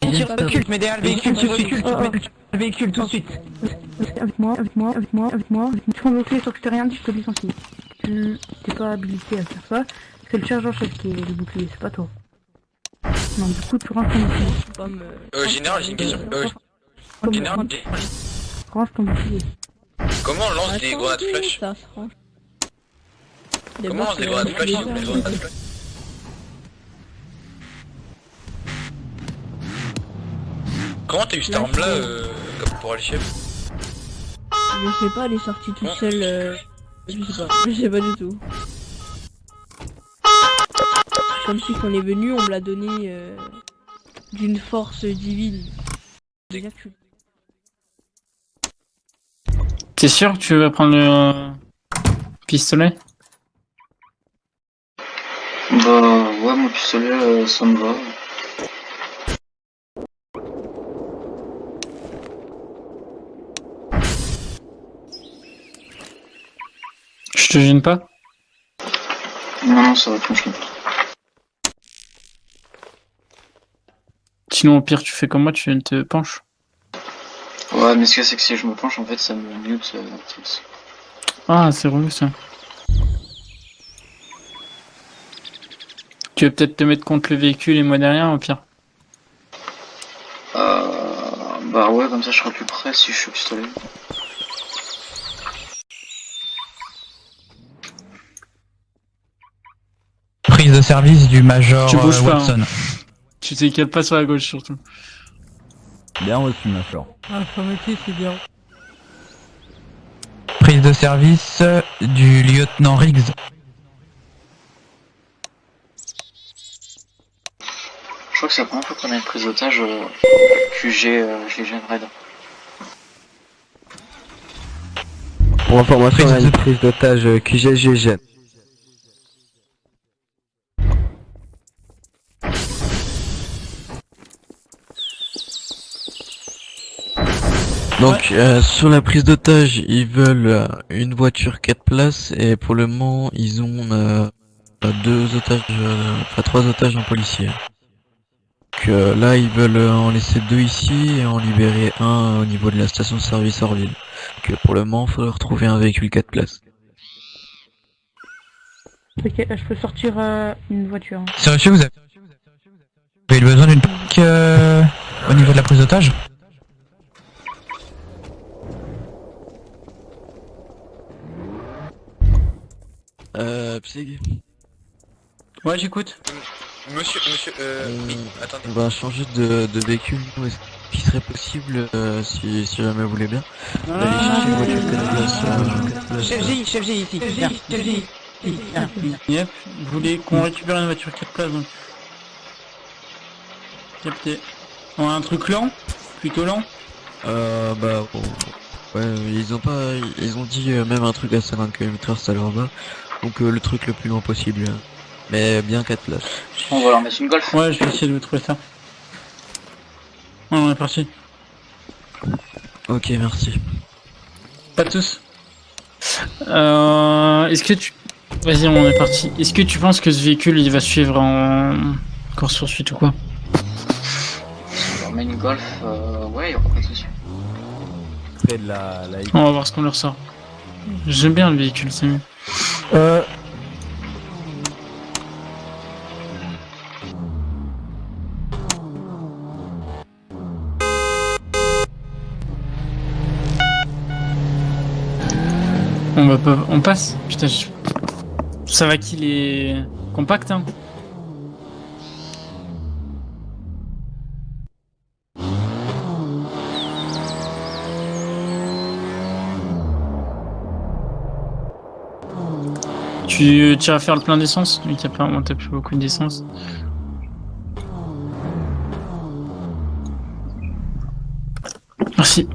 Tire le véhicule, mets derrière le véhicule tout de suite. Le véhicule tout de suite. Avec moi. Tu prends le clé sans que je t'ai rien dit, je te licencie. Tu t'es pas habilité à faire ça. C'est le chargeur chef qui est le bouclier, c'est pas toi. Non, du coup, tu ranges ton bouclier. Général, j'ai une question. Général, Range ton bouclier. comment on lance des grenades flash? Ça se range. Comment on lance des grenades flash? Comment t'as eu cette arme là pour aller chef? Je sais pas, elle est sortie toute seule. Je sais pas du tout. Comme si qu'on est venu, on me l'a donné d'une force divine. T'es sûr que tu veux prendre le pistolet? Bah ouais, mon pistolet ça me va. Je te gêne pas? Non, ça va tranquille. Sinon au pire tu fais comme moi, tu te penches. Ouais, mais ce que c'est que si je me penche, en fait, ça me mute. Ah c'est relou ça. Tu veux peut-être te mettre contre le véhicule et moi derrière au pire. Bah ouais, comme ça je serai plus près si je suis au pistolet. Prise de service du Major Tu bouges pas, Watson. Tu t'écales pas sur la gauche surtout. Bien reçu, Major. Ah, son métier, c'est bien. Prise de service du lieutenant Riggs. Je crois que c'est la première fois qu'on a une prise d'otage QG, je les gêne raid. Pour information, on a une prise d'otage QGGG. Donc sur la prise d'otage, ils veulent une voiture 4 places et pour le moment ils ont deux otages, enfin 3 otages en policier. Donc là ils veulent en laisser 2 ici et en libérer un au niveau de la station de service Orville. Donc pour le moment il faut retrouver un véhicule 4 places. Ok, je peux sortir une voiture. C'est reçu, vous avez besoin d'une pique au niveau de la prise d'otage? Psig. Ouais j'écoute. Monsieur, oui, attendez. On va changer de véhicule. Est-ce qu'il serait possible, si jamais vous voulez bien, d'aller chercher une voiture 4 places, Chef G ici. Chef G. Yep, vous voulez qu'on récupère une voiture 4 places donc. Capté. On a un truc lent? Plutôt lent? Bah bon, ouais, ils ont dit même un truc à 50 km/h ça leur va. Donc le truc le plus loin possible, mais bien 4 places. On va leur mettre une golf. Ouais, je vais essayer de trouver ça. Ouais, on est parti. Ok, merci. Pas tous. Est-ce que tu... Vas-y, on est parti. Est-ce que tu penses que ce véhicule, il va suivre en course-poursuite ou quoi? On leur met une golf, ouais, y'aura pas de soucis. Près de la On va voir ce qu'on leur sort. J'aime bien le véhicule, c'est mieux. On va pas... On passe? Putain, ça va qu'il est compact, hein. Tu iras faire le plein d'essence, vu qu'apparemment t'as plus beaucoup d'essence. Merci.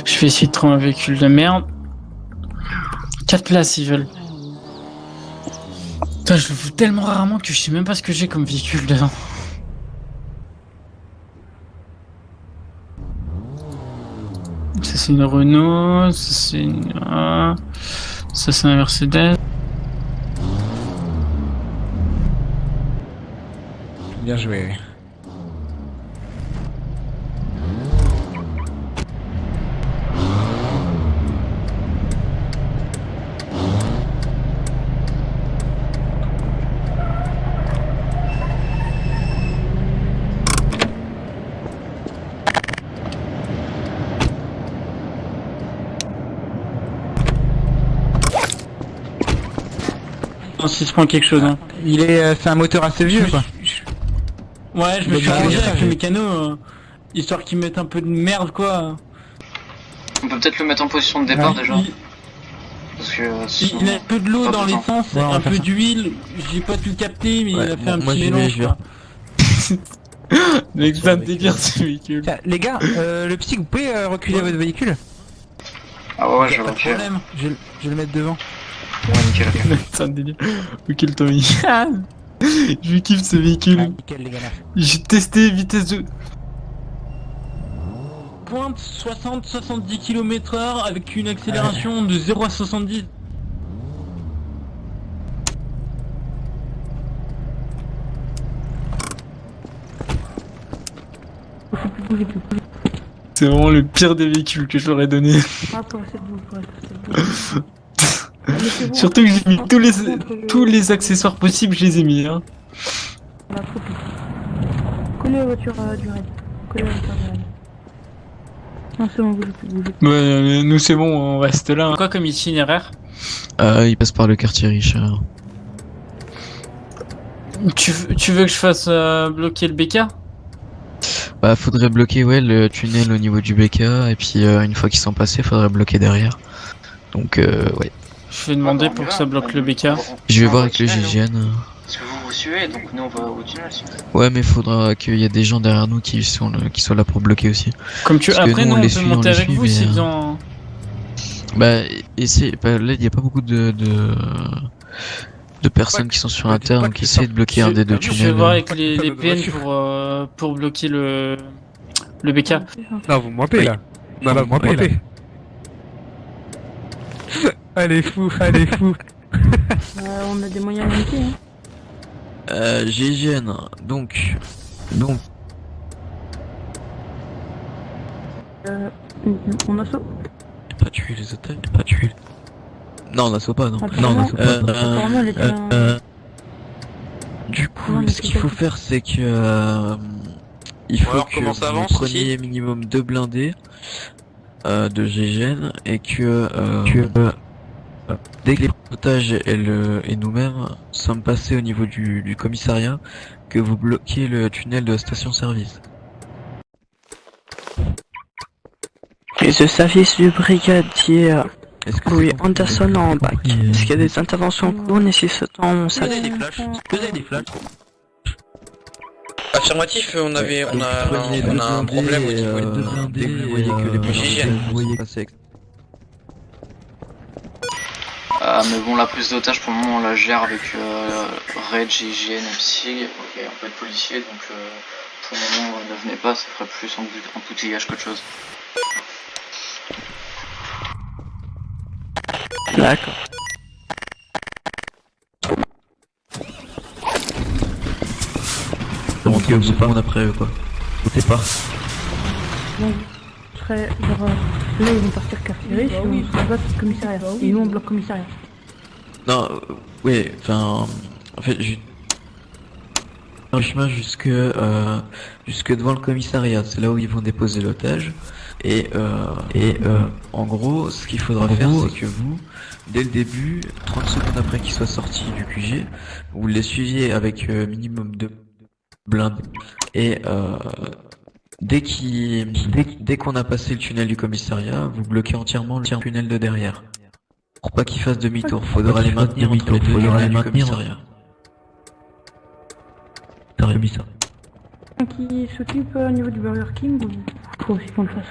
Je vais essayer de trouver un véhicule de merde. 4 places ils veulent. Putain, je le fous tellement rarement que je sais même pas ce que j'ai comme véhicule dedans. Ça c'est une Renault, ça c'est une... Ça, c'est un Mercedes. Bien joué. Non, si je prends quelque chose, hein. C'est un moteur assez vieux, quoi. Ouais, je me Donc, suis bah, arrangé ouais. avec le mécano, histoire qu'ils mettent un peu de merde, quoi. On peut peut-être le mettre en position de départ déjà. Parce que Il a un peu de l'eau pas dans tout le temps. l'essence, Ouais, on va un faire peu ça. d'huile, j'ai pas tout capté, mais Ouais, il a fait bon, un moi, petit j'y vais, mélange, je vais. quoi. Mec, Sur ça le me délire ce véhicule. Tiens, les gars, le psy, vous pouvez reculer votre véhicule? Ah ouais, je Pas vois. de problème, je vais le mettre devant. Ouais, nickel, ok. C'est un délire. Ok, le Tommy. Je kiffe ce Ah, véhicule. nickel, les gars, merci. J'ai testé vitesse de pointe 60-70 km/h avec une accélération de 0 à 70. Bougez plus. C'est vraiment le pire des véhicules que j'aurais donné. Ah, pour rester debout, pour rester debout. Mais c'est bon, Surtout que j'ai mis entre tous les accessoires possibles, je les ai mis. Hein. On a trop pris. Collez la voiture du raid. Collez la voiture du raid. Non, c'est bon, bougez plus, bougez plus. Ouais, nous c'est bon, on reste là. Quoi comme itinéraire? Il passe par le quartier Richard. Tu veux que je fasse bloquer le BK? Bah, faudrait bloquer, ouais, le tunnel au niveau du BK, et puis une fois qu'ils sont passés, faudrait bloquer derrière. Donc, ouais. Je vais demander pour que ça bloque le BK. Je vais voir avec le GIGN. Parce que vous suivez, donc nous on va au tunnel sinon. Ouais, mais faudra qu'il y ait des gens derrière nous qui soient là pour bloquer aussi. Comme tu Parce que après nous, nous on on les peut suit, on monter les avec suit, vous mais, s'ils ont. Bah, là, il y a pas beaucoup de personnes qui sont sur un terre, donc essayez de bloquer un des deux Je vais tunnels. voir avec les PN pour bloquer le BK. Non, vous me mentez, là. Non, là, vous me mentez, là. Allez, fou, allez, fou. On a des moyens limités, hein. GIGN, donc, On assaut. pas tuer les otages, pas tuer. Non, on assaut pas, non. Apparemment, apparemment, elle était un... Du Non, coup, mais ce c'est qu'il pas faut tout. faire, c'est que il faut alors, que comment ça vous avance preniez ici minimum 2 blindés de GIGN et que dès que les otages et nous-mêmes sommes passés au niveau du commissariat, que vous bloquiez le tunnel de la station-service. Et ce service du brigadier Est-ce que Louis c'est compris? Anderson en bac. Est-ce qu'il y a des interventions en cours nécessitant mon Vous service? avez des flashs Vous avez des flashs Affirmatif, on a un problème au niveau dès que vous voyez que les GIGN. vous voyez passer. Ah mais bon, la prise d'otage pour le moment on la gère avec Red, GIGN et Psy. Ok, on peut être policier donc pour le moment ne venez pas, ça ferait plus embouteillage qu'autre chose. D'accord. Donc vous pas après eux quoi. C'est pas. Donc, je serais genre... là, ils vont partir quartier riche, et on se bloque commissariat. Et nous, on bloque commissariat. Non, oui, enfin, en fait, le chemin jusque devant le commissariat, c'est là où ils vont déposer l'otage. Et en gros, ce qu'il faudra faire, c'est que vous, dès le début, 30 secondes après qu'ils soient sortis du QG, vous les suiviez avec minimum de blindés. Et dès qu'on a passé le tunnel du commissariat, vous bloquez entièrement le tunnel de derrière. Pour pas qu'ils fassent demi-tour, faudra les maintenir entre les deux tunnels du commissariat. T'as remis ça. Qui s'occupe au niveau du Burger King ou faut aussi qu'on le fasse?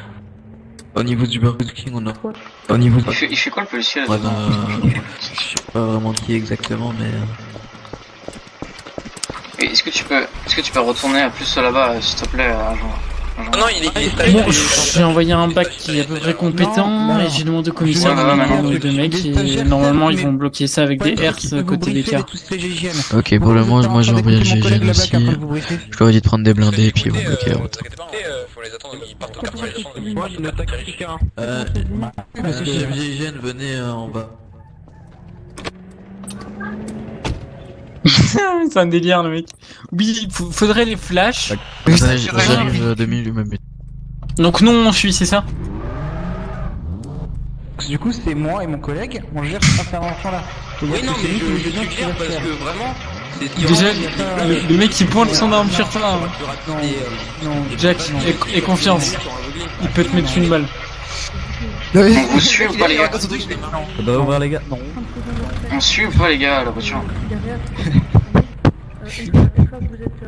Au niveau du Burger King, on a... Au niveau Il fait quoi le policier là Ouais, dedans je sais pas vraiment qui exactement, mais... Et est-ce que tu peux retourner plus là-bas s'il te plaît, agent Ah non, il est pas Bon, j'ai envoyé un bac qui est à peu près compétent et j'ai demandé au commissaire de m'amener deux mecs et normalement ils vont bloquer ça avec des hertz côté des cars. Ok, pour le moment, moi j'ai envoyé le GGN aussi. Je leur ai dit de prendre des blindés et puis ils vont bloquer la route. Faut les attendre, ils partent au quartier. Monsieur chef GGN, venez en bas. C'est un délire le mec. Oui, faudrait les flashs. J'arrive 2 minutes même. Donc non, on suit, c'est ça? Du coup, c'est moi et mon collègue, on gère cette intervention-là. Oui, non, mais je suggère parce que vraiment. Déjà, le mec qui pointe son arme sur toi. Hein. Jack, aie confiance. Il peut te mettre une balle. On suit ou pas les gars? On doit ouvrir les gars. Non. On suit ou pas les gars à la voiture?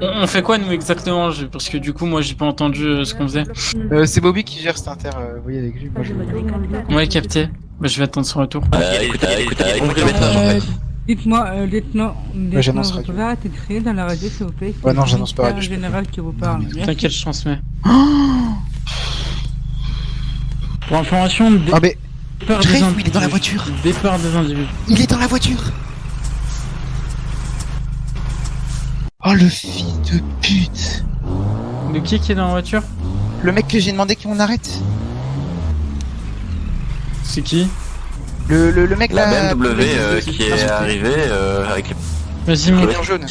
On fait quoi nous exactement? Parce que du coup, moi j'ai pas entendu ce qu'on faisait. C'est Bobby qui gère cette inter, vous voyez avec lui. Moi, je... Ouais, capté. Bah, je vais attendre son retour. Écoutez, Dites-moi, lieutenant, j'annonce vous pouvez arrêter de crier dans la radio s'il vous plaît? Ouais, non, j'annonce pas radio. C'est le général qui vous parle. T'inquiète, je transmets. Pour information, Ah, mais départ Jeff, des il est dans la voiture. Départ des individus. Il est dans la voiture. Oh, le fils de pute. De qui est dans la voiture? Le mec que j'ai demandé qu'on arrête. C'est qui? Le mec là. La BMW qui est arrivée avec les Vas-y, monte. en jaune.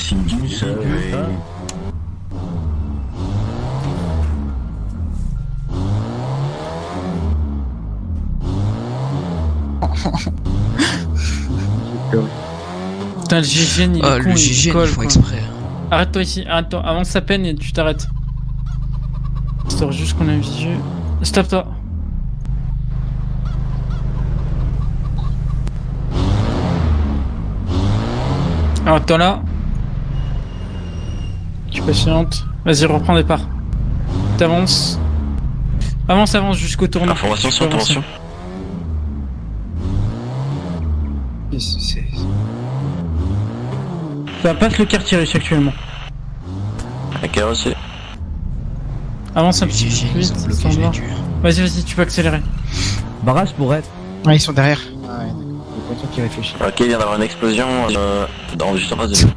Putain, le GGN, il est con, le il GGN, colle, ils font quoi. exprès. Arrête-toi ici, arrête-toi. Avance sa peine et tu t'arrêtes. Histoire juste qu'on a un visu. Stop-toi. Arrête-toi là. Tu patientes. Vas-y, reprends des parts. T'avances. Avance jusqu'au tournant. informations Tu sur peux avancer. intervention. Ça passe le quartier riche actuellement. Ok, reçu. Avance un petit peu plus vite. sans voir. Vas-y, tu peux accélérer. Barrage pour être. Ouais, ils sont derrière. Ah, ouais, d'accord. Le pointeur qui réfléchit. Ok, il vient d'avoir une explosion juste en face de nous.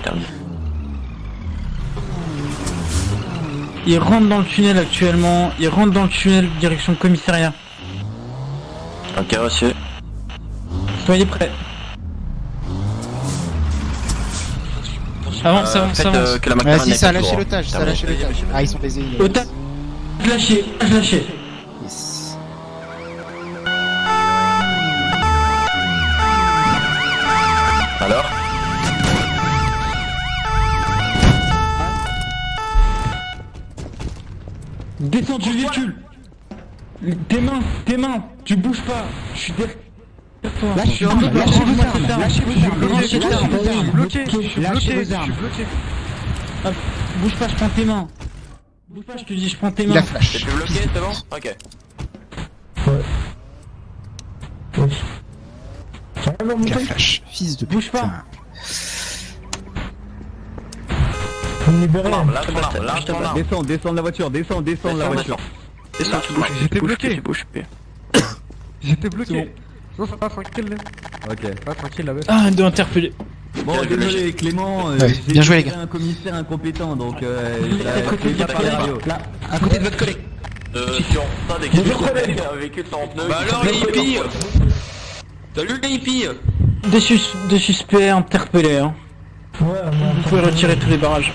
Terminé. Il rentre dans le tunnel actuellement. Il rentre dans le tunnel direction commissariat. Ok, reçu. Soyez prêts. Avance. Que la Ouais, McLaren si, n'ait ça a pas tout lâché droit. l'otage, ça a lâché l'otage. Ah, ils sont baisés. Otage lâché. Yes. Alors Descends du véhicule. Tes mains, tu bouges pas. Je suis derrière toi. Lâchez vos armes, lâchez vos armes. Je suis bloqué. Hop, bouge pas, je prends tes mains. Bouge pas, je te dis, je prends tes Il a mains. flash. T'es plus bloqué, c'est bon? Ok. Il a flash. Fils de Bouge pas. putain. Lâche ton arme. Descends de la voiture, descends de la voiture. J'étais bloqué. J'étais bloqué. Non, ça va, tranquille là. Ok, va tranquille là-bas. Ah, de interpeller. Bon, désolé Clément, Ouais, bien joué, les gars. un commissaire incompétent donc À côté de votre collègue. Là, à côté de votre collègue. Sur ça, des collègues, un véhicule sans pneu. Bah alors les hippies. Salut les hippies. Deux suspects interpellés hein. Vous pouvez retirer tous les barrages.